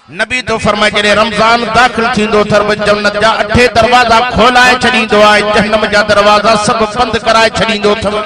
नबी तो फरमाए जॾहिं रमज़ान दाख़िल थींदो त जन्नत जा 8 दरवाजा खोलाए छॾींदो आहे, जहन्नम जा दरवाजा सब बंद कराए छॾींदो अथव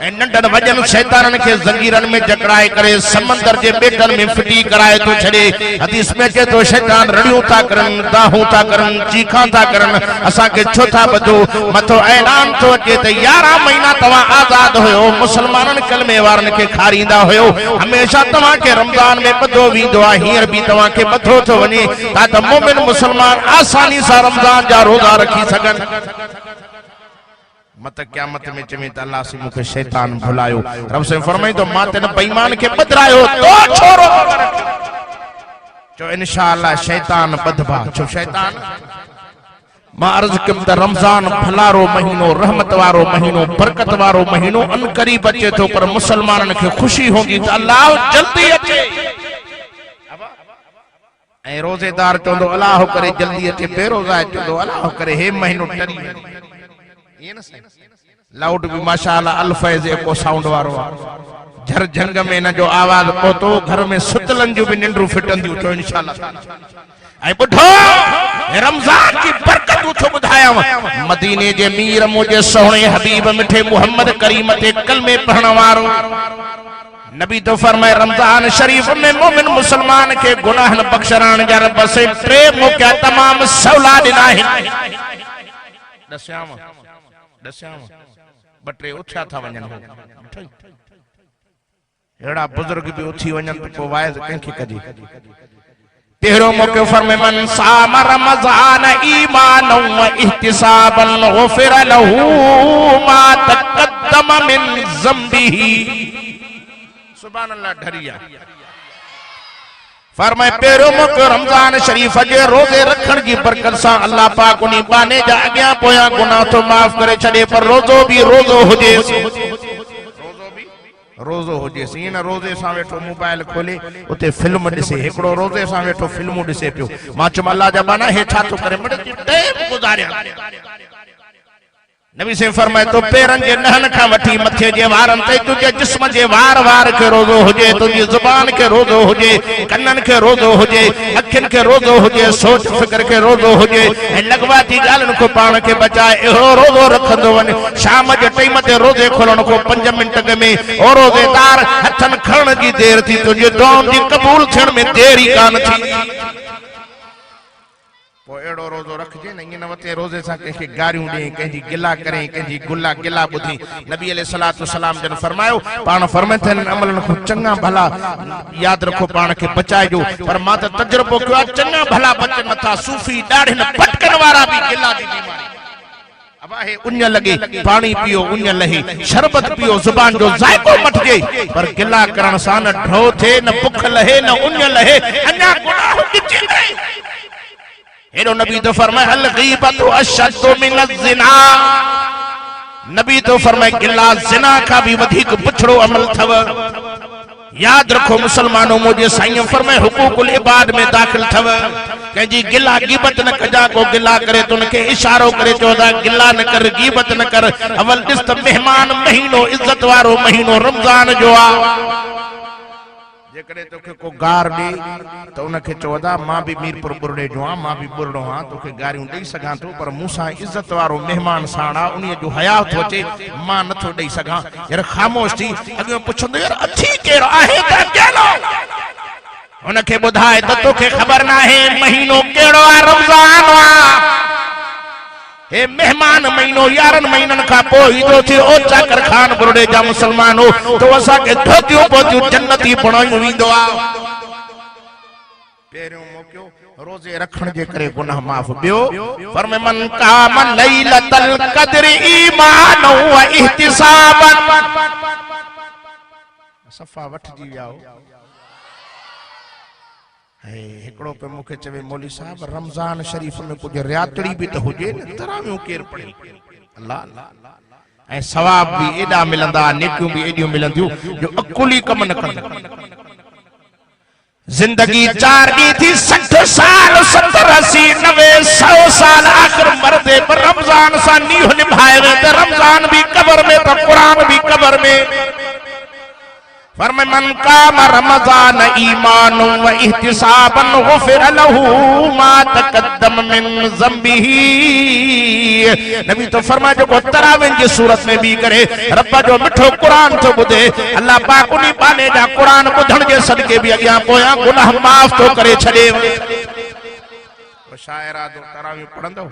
ऐं नंढनि वॾनि शैताननि खे ज़ंजीरनि में जकड़ाए करे समंदर जे ॿेटनि में फिटी कराए थो छॾे। हदीस में अचे थो शैतान रड़ियूं था करनि, दाहूं था करनि, चीखां था करनि, असांखे छो था ॿधो। मथो ऐलान थो अचे त 11 महीना तव्हां आज़ाद हुयो, मुसलमाननि कलमे वारनि खे खारींदा हुयो, हमेशा तव्हांखे रमज़ान में ॿधो वेंदो आहे, हींअर बि तव्हांखे ॿधो थो वञे ताकि मोमिन मुसलमान आसानी सां रमज़ान जा रोज़ा रखी सघनि। मत क़यामत में चवे त अल्लाह से मूंखे शैतान भुलायो। रब से फरमाई तो मां तेन बेईमान खे बदरायो तो छोरो चो इंशाअल्लाह शैतान बदबा छो शैतान मां अर्ज कम त रमज़ान भलारो महीनो, रहमत वारो महीनो, बरकत वारो महीनो अन करीब अचे तो, पर मुसलमानन के खुशी होगी त अल्लाह जल्दी अचे। ऐ रोजेदार चोंदो अल्लाह करे जल्दी अचे, बेरोज़ा चोंदो अल्लाह करे हे महीनो टरी ये न सही। लाउड भी माशाअल्लाह अल्फैज एको साउंड वारो झर झंग में न जो आवाज पहुतो, घर में सुतलन जो भी निंड्रू फिटंदियूं तो इंशाअल्लाह। ऐ बुढो रमज़ान की बरकत छो बुधाया मदीने जे मीर मुझे सोहणे हबीब मिठे मोहम्मद करीम ते कलमे पढ़ण वारो नबी तो फरमाए रमज़ान शरीफ में मोमिन मुसलमान के गुनाहन बख्शरान जा रब से 3 मौका तमाम सवला दिना है। दस्याम बटे उठा था वजन हो एड़ा बुजुर्ग भी उठी वजन तो वाइज कंखे कजी। तेरो मौके फरमाए मन साम रमज़ान ईमानन व इहतिसाबन गुफिर लहू मा तक़द्दम मिन ज़म्बिही। सुभान अल्लाह ढरिया फरमाए पेरो मौको रमज़ान शरीफ जे रोजे रखण की बरकत से अल्लाह पाक उनी बाने जा अग्या पोया गुनाह तो माफ करे छड़े, पर रोजो भी रोजो हुजे, रोजो हुजे। सी न रोजे सा वेठो मोबाइल खोले उते फिल्म दिसे, एकड़ो रोजे सा वेठो फिल्मू दिसे पियो। मां चम अल्लाह जा बाना हे छा तो करे मड टाइम गुजारिया। नबी से फरमाए तो पेरन के नहन का वठी मथे जे वारन ते तुझे जिस्म जे वार वार के रोजो हुजे, तुझी जुबान के रोजो हुजे, कन्नन के रोजो हुजे, अखिन के रोजो हुजे, सोच फिक्र के रोजो हुजे, लगवाती गालन को पान के बचाए एहो रोजो रखंदो वन। शाम जे टाइम ते रोजे खोलण को 5 मिनट में ओ रोजेदार हथन खण की देर थी, तुझे दुआउन दी कबूल थियण में देरी कान थी। एड़ो रोजो रखजे न इन वते रोजे सा के गारियों दे, कहीं गिला करें, कहीं गुला गिला बुधी। नबी अलैहि सलातो सलाम जन फरमायो पान फरमाते अमलन को चंगा भला याद रखो पान के बचाइजो, पर मां त तजुर्बो कयो चंगा भला बचन नथा। सूफी दाढ़ी न पटकन वारा भी गिला दी बीमारी अब है उन्य लगे, पानी पियो उन्य लहे, शरबत पियो जुबान जो जायको मटजे, पर गिला करण सा न ढो थे, न भूख लहे, न उन्य लहे, अन्या गुनाह किचे नहीं। हेरो नबी तो फरमाए अल गीबतु अशद्दु मिन ज़िना। नबी तो फरमाए गिला ज़िना का भी अधिक बुछड़ो अमल थव। याद रखो मुसलमानों, मुझे साईं फरमाए हुकूकुल इबाद में दाखिल थव। कहीं गिला गीबत न कजा, को गिला करे तो उनके इशारो करे चौदा गिला न कर, गीबत न कर। अवल दिस त मेहमान महीनो इज्जत वारो महीनो रमज़ान जो आ। जेकरे तोखे को गार दे तो उनके चौदा मां भी मीरपुर बुरड़े जो आ, मां भी बुरड़ो हां, तोखे गारियों दे सगा तो, पर मूसा इज्जत वारो मेहमान साणा उनी जो हया तो अचे, मां नथो दे सगा। यार खामोश थी अगे पुछंदो यार अथी केर आहे त केलो उनके बुधाए त तोखे खबर ना है महीनो केड़ो आ, रमज़ान आ। हे मेहमान महीनो 11 महीनन का पोई तो थी ओ चाकर खान बुरड़े जा मुसलमान हो तो असा के धोतियों पोतियों जन्नती बणाई विंदो आ। पेरियों मौको रोजे रखण जे करे गुनाह माफ। बियो फरमाए मन काम लैलतल कद्र ईमान व इहतिसाबन। सफा वठ जी वियाओ एकड़ो पे मुखे चवे मौली साहब रमज़ान शरीफ में कुछ रियातड़ी भी तो हुजे न, तरावियों केर पड़े अल्लाह ऐ सवाब भी एडा मिलंदा, नेकियों भी एडियो मिलंदियूं जो अकुली कम न कंदा। जिंदगी 4 की थी 60 साल 70 80 90 100 साल आखिर मरदे पर रमज़ान सा नीह निभाए वे, रमज़ान भी कब्र में तो कुरान भी कब्र में। फरमाए मन काम रमजान ईमान व इहतिसाबन गुफिर लहू मा तकद्दम मिन ज़ंबिही। नबी तो फरमाए जो तरावीह जी सूरत में भी करे रब जो मिठो कुरान तो बुधे अल्लाह पाक उनी बाने जा कुरान बुधण जे सदके भी अगियां पोयां गुनाह माफ तो करे छड़े। शायरा जो तरावी पढ़ंदो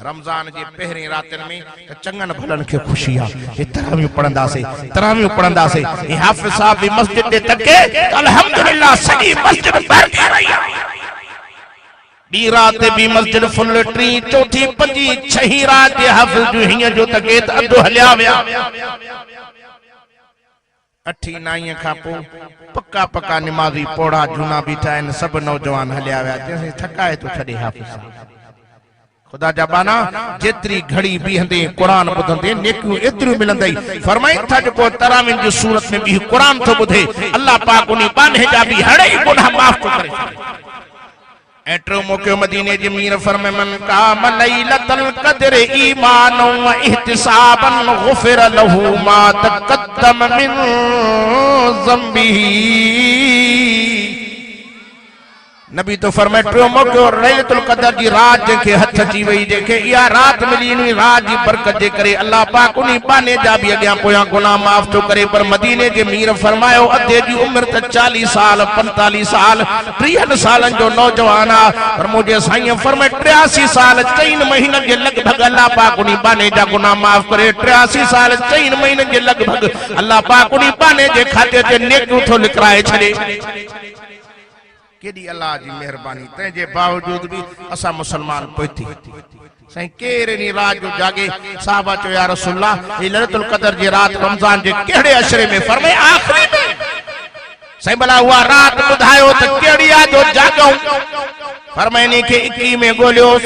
रमजान जी पहिरीं रातन में त चंगन भलन के खुशी आ ए तरावी पढ़ंदासे ए हाफिज साहब भी मस्जिद ते तके अल्हम्दुलिल्लाह सही मस्जिद भर के रही बी रात भी मस्जिद फुल टी चौथी पंजी छही रात हाफिज जो हिय जो तके त अधो हलिया विया 8-9 खां पोइ पक्का पक्का निमाज़ी पोड़ा जूना बीठा आहिनि सब नौजवान हलिया विया जैसे थकाए तो छड़े हाफिज खुदा जा बाना जेतरी घड़ी बीहंदे कुरान बुधंदे नेकियूं एतरी मिलंदई। फरमाई था जो तरावीह जी सूरत में भी कुरान तो बुधे अल्लाह पाक उनी बाने जा भी हड़े गुनाह माफ तो करे। एटरो मौके मदीने जी मीर फरमाए मन काम लैलतल क़द्र ईमान व इहतिसाबन गुफिर लहू मा तक़द्दम मिन ज़ंबिही। नबी तो फरमाए टियों मौको लैलतुल क़द्र जी रात के हथ अची वई जेके या रात मिली इन रात जी बरकत जे करे अल्लाह पाक उनी बाने जा भी अगियां पोयां गुनाह माफ तो करे। पर मदीने जे मीर फरमायो अधे जी उम्र त 40 साल 45 साल 30 सालन जो नौजवान आ पर मुझे साईं फरमाए 83 साल 3 महीनन जे लगभग अल्लाह पाक उनी बाने जा गुनाह माफ करे। 83 साल 3 महीनन जे लगभग अल्लाह पाक उनी बाने जे खाते ते नेकियूं थो लिकराए छड़े। केडी अल्लाह जी मेहरबानी तंहिंजे बावजूद भी असा मुसलमान पहुती साईं केर नी रात जो जागे साहबा चो या रसूलल्लाह ये लैलतुल क़द्र जी रात रमजान जे केड़े अशरे में फरमाए आखिरी में साईं भला हुआ रात बुधायो त केड़ी आ जो जागो फरमाइने के 21 में गोलियोस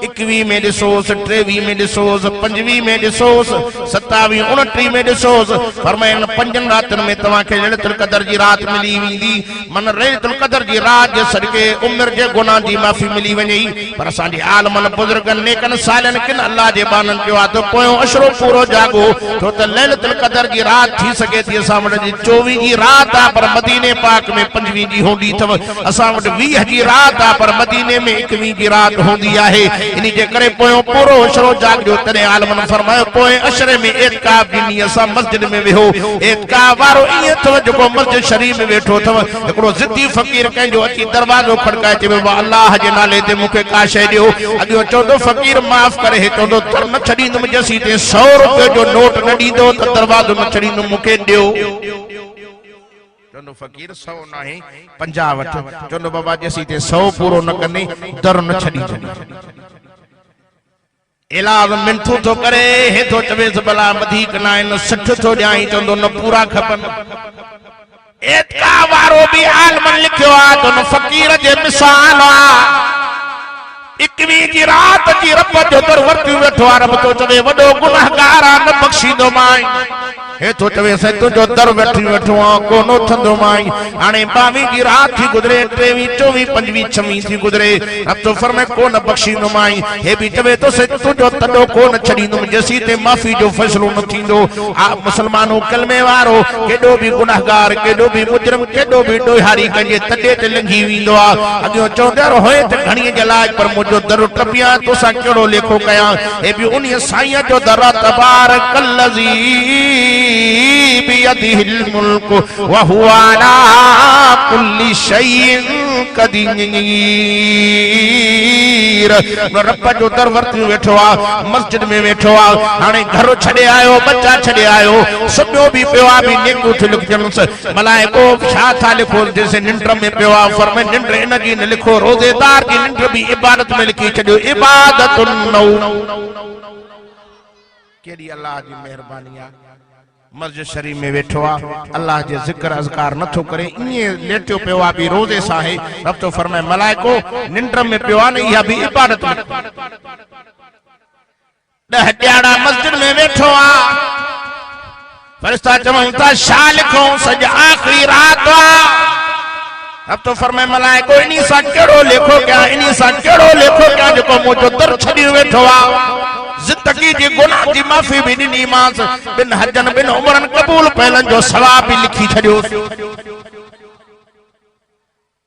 21 में दिसोस 23 में दिसोस 25 में दिसोस 27 29 में दिसोस। फरमाइन 5 रातन में तवा के लैलतुल क़द्र जी रात मिली वेंदी मन लैलतुल क़द्र जी रात जे सदके उम्र जे गुनाह जी माफी मिली वई। पर असांजी आलमन बुजुर्गन नेकन सालन किन अल्लाह जे बानन जो आ तो पोयो अशरो पूरो जागो तो त लैलतुल क़द्र जी रात थी सके थी असां वटि जी 24 जी रात आ पर मदीने पाक में 25 जी होंदी थव असां वटि 20 जी रात आ पर मदीने में 21 की रात होंदी आहे। इनी जे करे पोयो पूरो अशरो जागजो तने आलमन फरमायो पोए अशरे में एतकाफ जी असा मस्जिद में वेहो एतकाफ वारो इए तो जो मस्जिद शरीफ में बैठो थव एकड़ो जिद्दी फकीर कह जो अची दरवाजो खड़काए चे अल्लाह जे नाले ते मुके का शय दियो अगो चोदो फकीर माफ करे चोदो तर न छडींदुम जसी ते 100 रुपए जो नोट न दींदो त दरवाजो न छडींदुम मुके दियो चंदो फकीर 100 नहीं 50 वठ चंदो बाबा जैसी ते 100 पूरो न कने दर न छडी इलाज मिनथू तो करे हे तो चवेस भला वधीक ना इन 60 तो ॾाई चंदो न पूरा खपन एतका वारो भी आलमन लिखियो आ तो न फकीर जे मिसाल आ 21 की रात जी रब जो दर वर्ती वेठो आ रब तो चवे वडो गुनाहगार आ न बख्शीदो माई हे तो चवे से तो जो दर बैठी बैठो आ कोनो थंदो माई आने 22 की रात थी गुजरे 23 24 25 26 थी गुजरे अब तो फरमाए कोन बख्शीदो माई हे भी चवे तो से तो जो तडो कोन छडींदो जसी ते माफी जो फैसलो न थींदो आ मुसलमानो कलमे वारो केडो भी गुनाहगार केडो भी मुजरम केडो भी डोहारी कजे तडे ते लंघी विंदो आ अगो चोंदर होए त घणी जलाज पर मुजो दर टपिया तो सा केड़ो लेखो कया हे भी उनी साईं जो दर तबारकल्लज़ी बियदिहिल मुल्क व हुवा अला कुल्ली शैइन कदीर रब जो दर वर्ती वेठो आ मस्जिद में वेठो आ हाने घर छडे आयो बच्चा छडे आयो सुबह भी पियो आ भी नेकू थ लिखजनस मलाइको छा था लिखो जैसे निंद्र में पियो आ फरमाए निंद्र इन जी न लिखो रोजेदार की निंद्र भी इबादत में लिखी छडियो इबादतुन नौ केडी अल्लाह जी मेहरबानी आ मस्जिद शरीफ में वेठो आ अल्लाह जे जिक्र अज़कार न थो करे इए लेटियो पियो आ भी रोजे सा है रब तो फरमाए मलाइको निंद्र में पियो आ न इहा भी इबादत में 10 ॾियारा मस्जिद में वेठो आ फरिश्ता चवनि था छा लिखो सॼ आख़िरी रात आ अब तो फरमाए मलाइको इनी सा केड़ो लेखो क्या इनी सा केड़ो लेखो क्या जो मुझो दर छडी वेठो आ जिंदगी जी गुनाह जी माफ़ी भी ॾिनी मांस, बिन हजन बिन उमरन कबूल पहलन जो सवाब भी लिखी छड़ियो।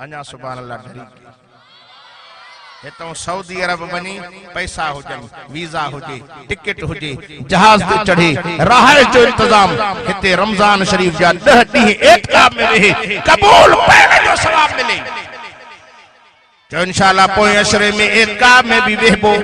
अञा सुभान अल्लाह डरी हितों सऊदी अरब वञी पैसा हुजन, वीजा हुजे, टिकट हुजे, जहाज ते चढ़े, रहाइश जो इंतजाम, हिते रमजान शरीफ जा 10 ॾींहं एतकाब में रहे कबूल पहले जो सवाब मिले। तो इंशाअल्लाह पोए अशरे में एतकाब में भी वेहबो,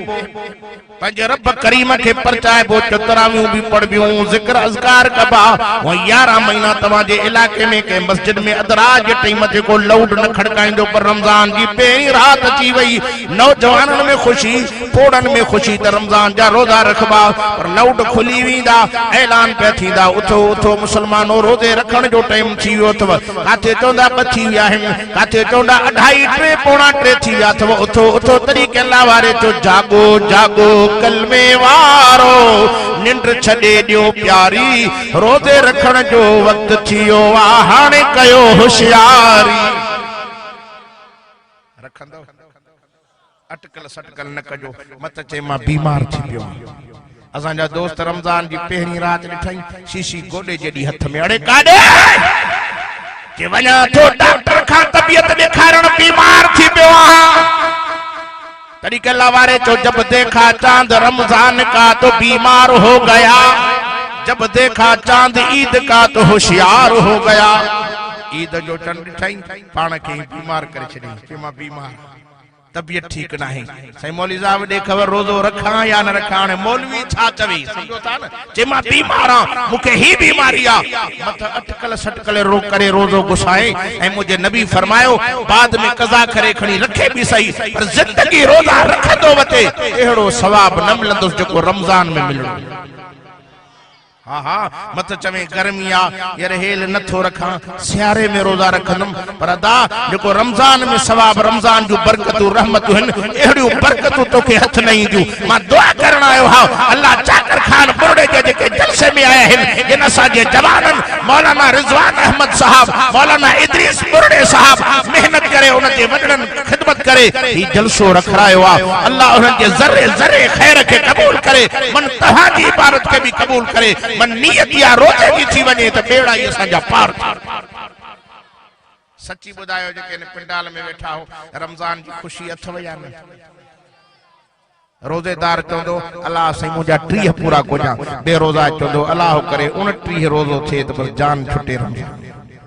पंहिंजे रब करीम के परचाइबो, तरावियूं भी पढ़बियूं, जिक्र अज़कार कबा। वो 11 महीना तव्हांजे इलाके में के मस्जिद में अदराज जे टाइम ते को लाउड न खड़काइंदो, पर रमजान जी पहिरीं रात अची वई, नौजवाननि में खुशी, पोड़न में खुशी त रमजान जा रोजा रखबा, पर लाउड खुली वेंदा, ऐलान पे थींदा, उथो उथो मुसलमानो रोजे रखण जो टाइम थी वियो अथव। काथे चवंदा 2 थी विया आहिनि, काथे चवंदा 2:30 3 पौणा 3 थी विया अथव। उथो उथो तरीक़े अल्लाह वारे चो जागो जागो कलमे वारो, निंड छॾे ॾियो प्यारी, रोज़े रखण जो वक़्तु थियो आ, हाणे कयो होशियारी। रखंदो अटकल सटकल न कजो, मत चे मां बीमार थी पियो। असांजा दोस्त रमजान जी पहिरीं रात ॾिठई, शीशी गोॾे जॾी हथ में, अड़े काॾे के वञा थो डॉक्टर खां तबियत ॾेखारण, बीमार थी पियो आहियां। तरीके अल्लाह वारे चो जब देखा चांद रमजान का तो बीमार हो गया, जब देखा चांद ईद का तो होशियार हो गया। ईद जो चंड ॾिठई पाण खे बीमार करे छॾी, के मां बीमार, तबियत ठीक नहीं। सही मौलवी साहब दे खबर रोजो रखा या न रखा, हाणे मौलवी छा चवे समझो था न, जे मां बीमार हां, मूंखे ही बीमारी आ, मत अटकल सटकल रो करे रोजो गुसाए। ऐं मुझे नबी फरमायो बाद में कज़ा करे खणी रखे भी सही, पर जिंदगी रोजा रखंदो वते एड़ो सवाब न मिलंदुस जेको रमजान में मिलणो। हाँ हाँ मत चवे गर्मी आ यार हेल नथो रखा, सियारे में रोजा रखंदम, पर अदा जेको रमजान में सवाब, रमजान जो बरकतूं रहमतूं हन, एड़ियूं बरकतूं तोखे हथ न ईंदियूं। मां दुआ करण आयो हा, अल्लाह जाकर खान बुरड़े जे जेके जलसे में आया हन, जिन असांजे जवानन मौलाना रिजवान अहमद साहब, मौलाना इदरीस बुरड़े साहब मेहनत करे, उन जे वडन खिदमत करे ही जलसो रखायो आ। अल्लाह उन जे ज़रे ज़रे खैर के कबूल करे, मन तव्हांजी इबादत के भी कबूल करे, मन नियत या रोजे की थी वने त बेड़ा ही असांजा पार। सच्ची बुधायो जेके ने पिंडाल में वेठा हो, रमजान की खुशी अथव या न? रोजेदार चवंदो अल्लाह सही मुंहिंजा 30 पूरा कोजा, बेरोज़ा चवंदो अल्लाह करे 29 रोज़ो थे तो बस जान छुटे रमजान।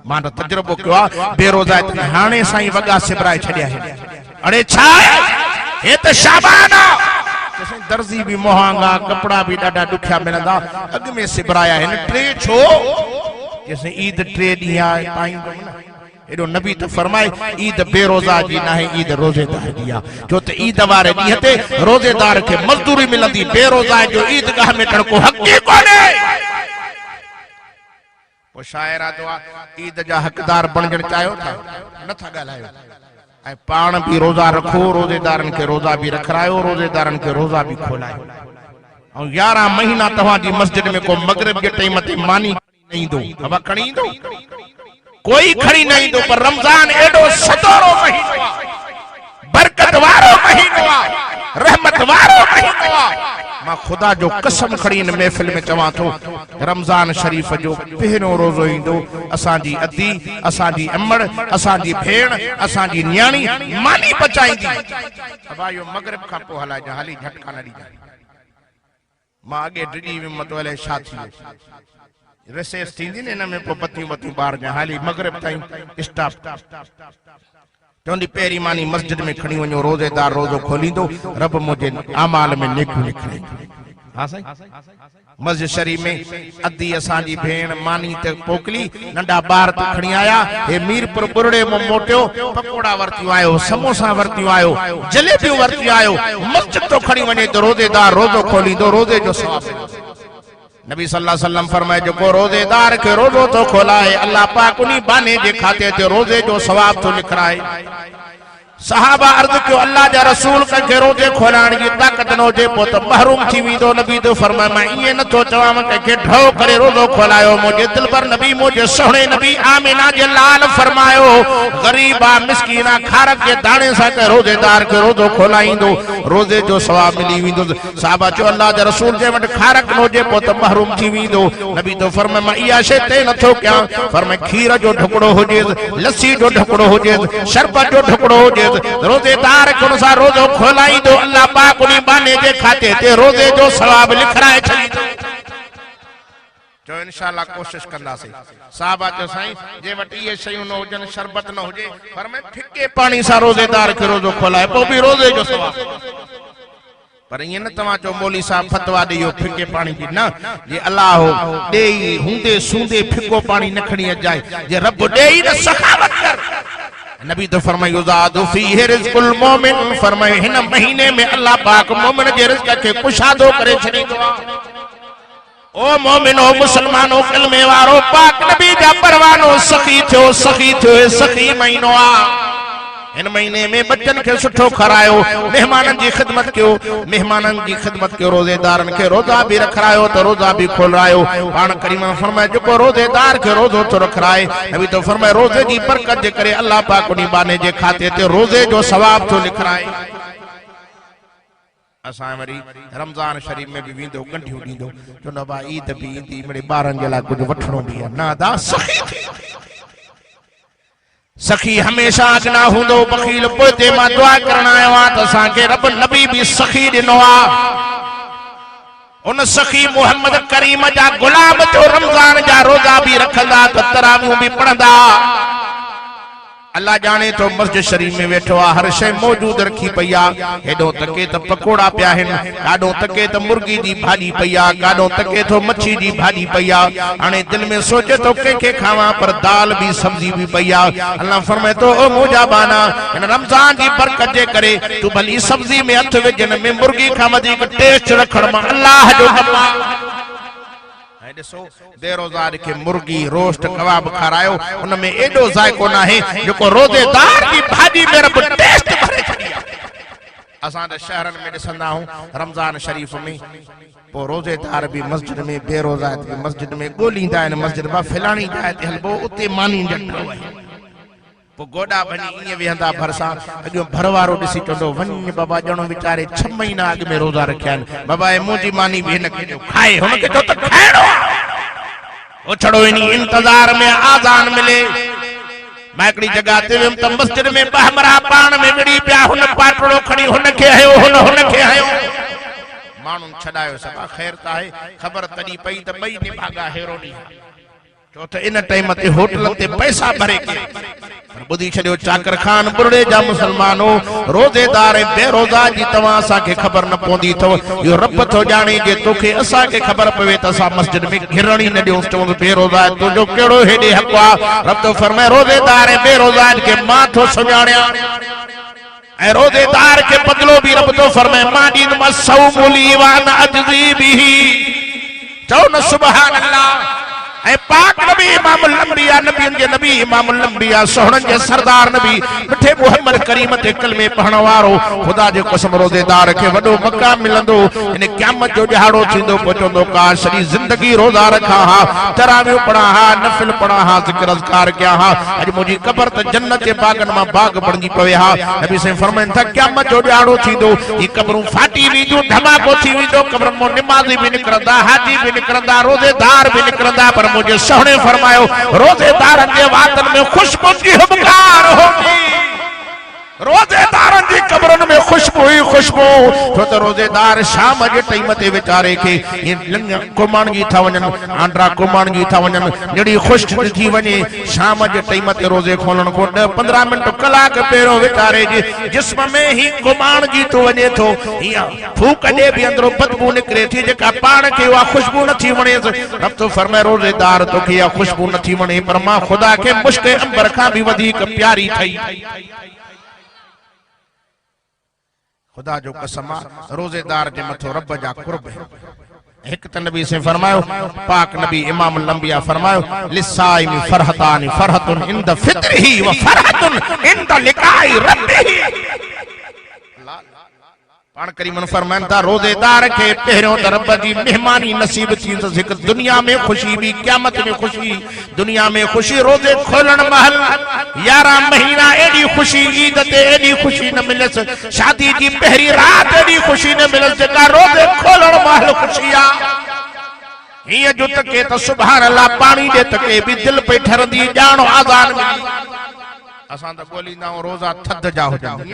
मां तो तजुर्बो कयो आ, बेरोज़ा हाणे साईं वगा सिबराए छड़िया है। अरे छा हे त शाबान आ, दर्जी भी मोहांगा, कपड़ा भी डाडा दुखिया मिलंदा, अग में सिबराया है 3 छो, जैसे ईद 3 ॾींहं पाईंदो न। एडो नबी तो फरमाए ईद बेरोज़ा जी ना है, ईद रोजेदार जी आ, जो त ईद वारे ॾींहं ते रोजेदार के मजदूरी मिलंदी, बेरोज़ा जो ईदगाह में अचण को हक़ ई कोन्हे। पो शायर आदो आ ईद जा हक़दार बणजण चाहियो था, नथा ॻाल्हायो। ऐं पाण भी रोजा रखो, रोजेदारन के रोजा भी रखरायो, रोजेदारन के रोजा भी खोलायो। और 11 महीना तव्हांजी मस्जिद में को मगरिब के टाइम ते मानी नहीं दो, हवा खणी दो, कोई खड़ी नहीं दो, पर रमजान एडो सतोरो महीनो आ, बरकत वारो महीनो आ, रहमत वारो महीनो आ। मां खुदा जो कसम खड़ी इन महफिल में चवां थो, रमजान शरीफ जो पहिरियों रोज़ो ईंदो, असांजी अदी, असांजी अमड़, असांजी भेण, असांजी न्याणी मानी बचाईंदी। अब यो मगरिब खां पोइ हलाइजा, हाली झटका न ॾीजा। मां अॻे डिॼी वियुमि मत अलाए छा थी वियो, रिसेस थींदी न इन में पोइ बतियूं बतियूं ॿार जा, हाली मगरिब ताईं स्टॉप। चवंदी पहिरीं मानी मस्जिद में खणी वञो, रोजेदार रोज़ो खोलींदो, रब मुझे आमाल में नेकू लिखे। हाँ साईं, मस्जिद शरीफ में अदी असांजी भेण मानी ते पोकली, नंढा ॿार ते खणी आया, हे मीरपुर बुरड़े में मोटियो, पकोड़ा वरतियो आयो, समोसा वरतियो आयो, जलेबियूं वरतियो आयो, मस्जिद तो खणी वञे तो रोजेदार रोज़ो खोलींदो, रोज़े जो सवाब। नबी सल्लल्लाहु अलैहि वसल्लम फरमाए जो रोजेदार के रोज़ो तो खोलाए, अल्लाह पाक उन्हीं बाने जे खाते ते रोज़े जो सवाब तो लिखराए। सहाबा अर्ज क्यों अल्लाह जा रसूल के रोजे खोलाण की ताकत न होजे पो तो महरूम थी विंदो। नबी तो फरमाया मैं ये न तो चवाम के ढो करे रोजो खोलायो मुझे दिल पर नबी मुझे सोहणे नबी आमिना जे लाल फरमायो गरीबा मिस्कीना खारक के दाने सा के रोजेदार के रोजो खोलाइंदो रोजे जो सवाब मिली विंदो। सहाबा चो अल्लाह जा रसूल जे वट खारक न होजे पो तो महरूम थी विंदो। नबी तो फरमाया मैं इया शे ते न थो क्या फरमाया खीर जो ढकड़ो होजे लस्सी जो ढकड़ो होजे शरबत जो ढकड़ो होजे रोजेदार को सा रोजो खोलाई दो अल्लाह पाक उनी बाने जे खाते ते रोजे जो सवाब लिखराए छड़ी जो इंशाअल्लाह कोशिश कंदासे। साहबा जो साईं जे वट ये शयूं न होजन शरबत न होजे पर मैं फिके पानी सा रोजेदार के रोजो खोलाए पो भी रोजे जो सवाब। पर ये न तवा जो मौली साहब फतवा दियो फिके पानी की ना जे अल्लाह देई हुंदे सूंदे फिको पानी न खणी अजाए जे रब देई न सखावत कर। नबी तो फरमाया युज़ादु फीहि रिज़्कुल मोमिन फरमाया हिन महीने में अल्लाह पाक मोमिन जे रिज़्क के कुशादो करे छड़ींदो। ओ मोमिनो मुसलमानो कलमे वारो पाक नबी जा परवानो सखी थियो सखी महीनो आ। इन महीने में बच्चन के सुठो खरायो मेहमानन जी खिदमत क्यों रोजेदारन के रोजा भी रखरायो तो रोजा भी खोलरायो। पान करीम फरमाया जो रोजेदार के रोजो तो रखराए नबी तो फरमाया रोजे की बरकत जे करे अल्लाह पाक उनी बाने जे खाते ते रोजे जो सवाब तो लिखराए। असा वरी रमजान शरीफ में भी विंदो गंढियों दींदो तो नबा ईद भी ईंदी मेरे बारन जे ला कुछ वठणो भी है ना दा सखी हमेशा अगना हुंदो बखील पोते मां दुआ करण आयो आ त असा के रब नबी भी सखी दिनो आ। उन सखी मोहम्मद करीम जा गुलाम जो रमजान जा रोजा भी रखंदा त तरावियूं भी पढ़ंदा। अल्लाह जाने तो मस्जिद शरीफ में वेठो आ हर शय मौजूद रखी पई आ। हेडो तके त पकोड़ा पिया हिन काडो तके त मुर्गी जी भाजी पई आ काडो तके तो मच्छी जी भाजी पई आ। हाने दिल में सोचे तो के खावा पर दाल भी सब्जी भी पई आ। अल्लाह फरमाए तो ओ मुजा बाना इन रमजान की बरकत जे करे तू भली सब्जी में हथ विझन में मुर्गी खा वधीक टेस्ट रखण मां अल्लाह जो कमा। देखो बेरोजगार के मुर्गी रोस्ट कबाब खारायो उनमें एडो जायको ना है जो रोजेदार की भाजी में रब टेस्ट भरे छड़िया। असा शहरन में दिसंदा हूं रमजान शरीफ में पो रोजेदार भी मस्जिद में बेरोजगार भी मस्जिद में गोलींदा आहिनि मस्जिद बा फिलानी जाए ते हलबो उते मानी जटो है पो गोडा बनी इए वेहंदा भरसा अजो भरवारो दिसी चंदो वन बाबा जणो विचारे 6 महीना अग में रोजा रखिया बाबा ए मुजी मानी भी न के खाए हुन के तो खाएड़ो ओ छड़ो इनी इंतजार में आजान मिले। मैं एकड़ी जगह ते वेम त मस्जिद में बहमरा पान में मिड़ी पिया हुन पाटड़ो खड़ी हुन के हयो हुन के हयो मानुन छडायो सब खैर ता है खबर तडी पई त बई निभागा हेरो नी तो त इन टाइम ते होटल ते पैसा भरे के बुधी छड़ियो चाकर खान बुरड़े जा मुसलमानो रोजेदार बेरोजा जी तवा सा के खबर न पोंदी तो यो रब तो जाने जे तोखे असा के खबर पवे त सा मस्जिद में घिरणी न दियो तो बेरोजा तो जो केड़ो हेडे हकवा रब तो फरमाए रोजेदार बेरोजा के माथो सुजाणया ए रोजेदार के बदलो भी रब तो फरमाए मादीन मसौमुली वान अजजी बिही चौ न सुभान अल्लाह। ए पाक नबी इमामुल अंबिया नबियन के नबी इमामुल अंबिया सोहणन के सरदार नबी मिठे मोहम्मद करीम ते कलमे पढ़ण वारो खुदा जे कसम रोजेदार के वडो मकाम मिलंदो इन क़यामत जो दिहाड़ो थिंदो पहुंचंदो का सरी जिंदगी रोजा रखा हा तरावियो पढ़ा हा नफिल पढ़ा हा जिक्र अज़कार किया हा अज मुजी कब्र त जन्नत के बागन मां बाग बणजी पवे हा। नबी से फरमाइन था क़यामत जो दिहाड़ो थिंदो ई कब्रूं फाटी वींदियूं धमाको थी वींदो कब्रन मो नमाज़ी भी निकरंदा हाजी भी निकरंदा रोजेदार भी निकरंदा पर मुझे सोहणे फरमायो रोजेदारन के वातन में खुशबू की हुबकार होगी रोजेदारन जी कब्रन में खुशबू ही खुशबू तो रोजेदार शाम जे टाइम ते विचारे के कुर्बानगी था वजन आंड्रा कुर्बानगी था वजन जड़ी खुश थी वने शाम जे टाइम ते रोजे खोलन को 15 मिनट कलाक पेरो विचारे जे जिस्म में ही कुर्बानगी तो वने तो या फूक दे भी अंदरो बदबू निकरे थी जेका पान के वा खुशबू न थी वने रब तो फरमाए रोजेदार तो के या खुशबू न थी वने पर मां खुदा के मुश्क अंबर का भी वधिक प्यारी थई। खुदा जो कसम रोजेदार जे मथो रब जा कुर्ब है एक त नबी से फरमायो पाक नबी इमाम लंबिया फरमायो लिसाइमी फरहतानी फरहतुन इंद फित्रही व फरहतुन इंद लिकाई रब्बिही। पाण करीमन फरमाइन था रोजेदार के पहिरियों त रब जी मेहमानी नसीब थी तो हिक दुनिया में खुशी भी क़यामत में खुशी। दुनिया में खुशी रोजे खोलण महल 11 महीना एडी खुशी ईद ते एडी खुशी न मिलस, शादी जी पहरी रात एडी खुशी न मिलस जेका रोजे खोलण महल खुशी आ। हिय जो तके तो सुभान अल्लाह पानी दे तके भी दिल पे ठरंदी जानो आजान मिली। असां त बोलींदा रोजा थद जा हुजनि,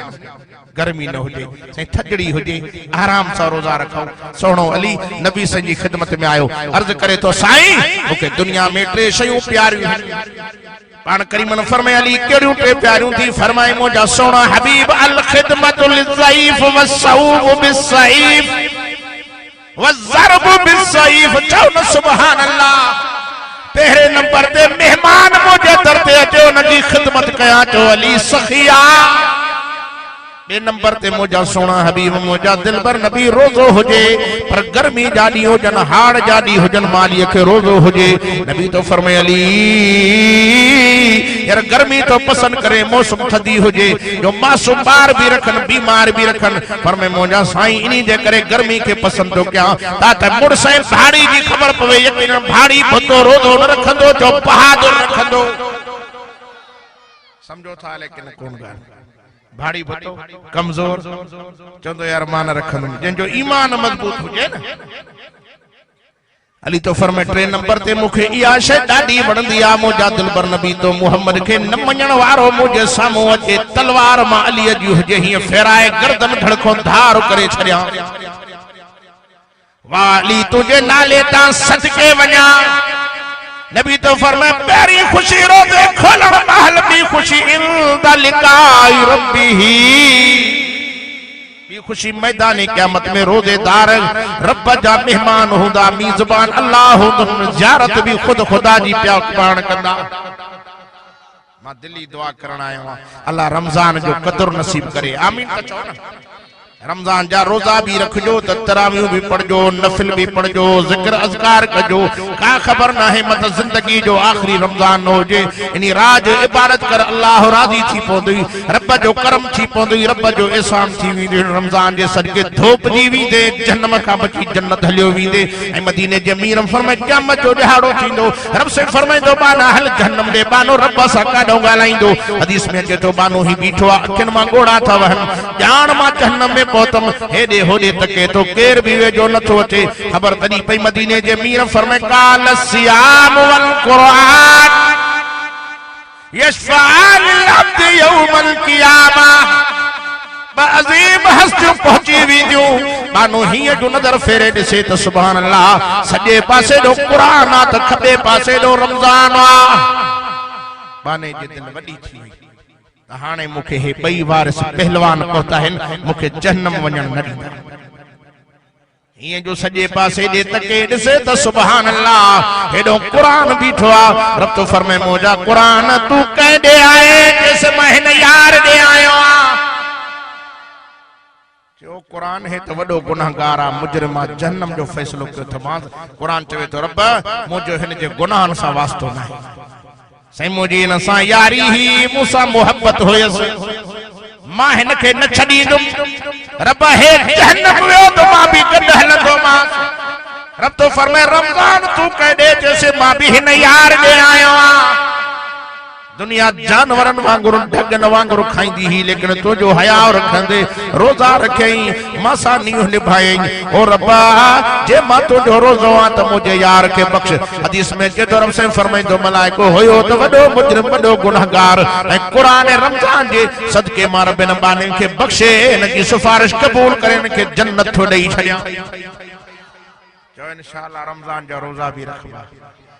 गर्मी न हुजे, साईं थदड़ी हुजे, आराम सां रोजा रखो। सोनो अली नबी सन जी खिदमत में आयो, अर्ज करे तो साईं मूंखे दुनिया में 3 शयूं प्यारियूं। पाण करीमन फरमाए अली केड़ियूं 3 प्यारियूं थी? फरमाए मुंहिंजा सोना हबीब अल खिदमतु लिज़ईफ वस्सऊब बिस्सईफ वज़रब बिस्सईफ। चओ न सुभान अल्लाह। पहरे नंबर ते मेहमान मुझे दर ते अचो उनकी खिदमत कया चो अली सखिया। बे नंबर ते मुझा सोना हबीब मुझा दिलबर नबी रोजो हुजे पर गर्मी जाडी हुजन हाड़ जाडी हुजन माली के रोजो हुजे। नबी तो फरमाए अली यार गर्मी तो पसंद करे मौसम थदी हुजे जो मासूम बार भी रखन बीमार भी रखन। फरमाए मुझा साईं इनी जे करे गर्मी के पसंद तो क्या ता मुड़से भाड़ी जी खबर पवे यकीन भाड़ी भतो रोजो न रखंदो जो बहादुर रखंदो। समझो था लेकिन कोन गाल भाड़ी भतो कमजोर चंदो यार मान रखंदो जिनजो ईमान मजबूत हुजे न। अली तो फरमाए 3 नंबर ते मुखे इया शय ॾाढी वणंदी आ मुंहिंजा दिलबर नबी तो मुहम्मद खे न मञण वारो मुंहिंजे साम्हूं अचे तलवार मां अलीअ जी हुजे हीअं फेराए गर्दन धड़को धार करे छॾिया। वाह अली तुंहिंजे नाले तां सदके वञा। नबी तो फरमाए पहिरीं खुशी रोज़े खोलण महल ॿी खुशी इंद लिकाई रब्बिही। ॿी खुशी मैदानी क़यामत में रोजेदार रब जा मेहमान हूंदा मीज़बान अल्लाह हुंदुनि ज़ियारत भी खुद खुदा जी पिया पाण कंदा। मां दिली दुआ करण आयो आहियां अल्लाह रमज़ान जो क़दुर नसीब करे आमीन त चओ न। रमजान जा रोजा भी रखजो तरावियों भी पढ़जो नफिल भी पढ़जो जिक्र अज़कार कजो। का खबर ना है मत जिंदगी जो आखिरी रमजान न होजे इनी राज इबादत कर अल्लाह राजी थी पौंदी रब जो करम थी पौंदी रब जो एहसान थी वींदे। रमजान जे सदके धोप जी वींदे जहन्नम का बची जन्नत हलियो वींदे। ए मदीने जे अमीर फरमाए क़यामत जो दिहाड़ो थींदो रब से फरमाइंदो बाना हल जहन्नम दे बानो रब सा काडो गालाइंदो। हदीस में अचे तो बानो ही बीठो आ अखिन मां गोड़ा था वहन जान मां जहन्नम में पहुतम हेडे होडे तके तो केर भी वे जो नथो अचे। खबर तनी पई मदीने जे अमीर फरमाए काल सियाम वल कुरान यशफान अब्द यौमल क़ियामा। अजीम हस्तियों पहुंची वींदियूं बानो हीअं जो नजर फेरे ॾिसे त सुभान अल्लाह सॼे पासे ॾो क़ुरान आ त खॿे पासे ॾो रमज़ान आ। बाने जे दिल वॾी थी हाणे मुखे हे ॿई वारिस पहलवान पहुता आहिनि मुखे जहन्नम वञण न ॾींदा। हीअं जो सॼे पासे ॾे तके ॾिसे त सुभान अल्लाह हेॾो क़ुरान बीठो आ। रब तो फरमाए मुंहिंजा क़ुरान तूं कंहिं ॾे आए जेसि मां हिन यार ॾे आयो आ। जो क़ुरान है तो वॾो गुनाहगार आ मुजरिम आ जहन्नम जो फ़ैसिलो कयो थमांसि। क़ुरान चवे तो रब मुंहिंजो हिन जे गुनाहनि सां वास्तो न आहे साईं मुंहिंजी हिन सां यारी ही मूंसां मोहब्बत हुयसि मां हिन खे न छॾींदुमि। रब हे जहन्नम वियो तो मां भी गॾु हलंदोमांसि। रब तो फरमाए रमज़ान तूं कंहिं ॾे चइसि मां भी हिन यार ॾे आयो आहियां। दुनिया जानवरन वांगुरु ढगन वांगुरु खाईंदी ही लेकिन तुझो हया रखंदे रोजा रखई मासा नीह निभाई। ओ रब्बा जे मां तुझो रोजो आ त मुझे यार के बख्श। हदीस में के तरफ से फरमाइंदो मलाइको होयो तो वडो मुजरिम वडो गुनाहगार ए कुरान रमजान जे सदके मां रब न बाने के बख्शे इन की सिफारिश कबूल करे इन के जन्नत थो देई छया। जो इंशाअल्लाह रमजान जो रोजा भी रखबा।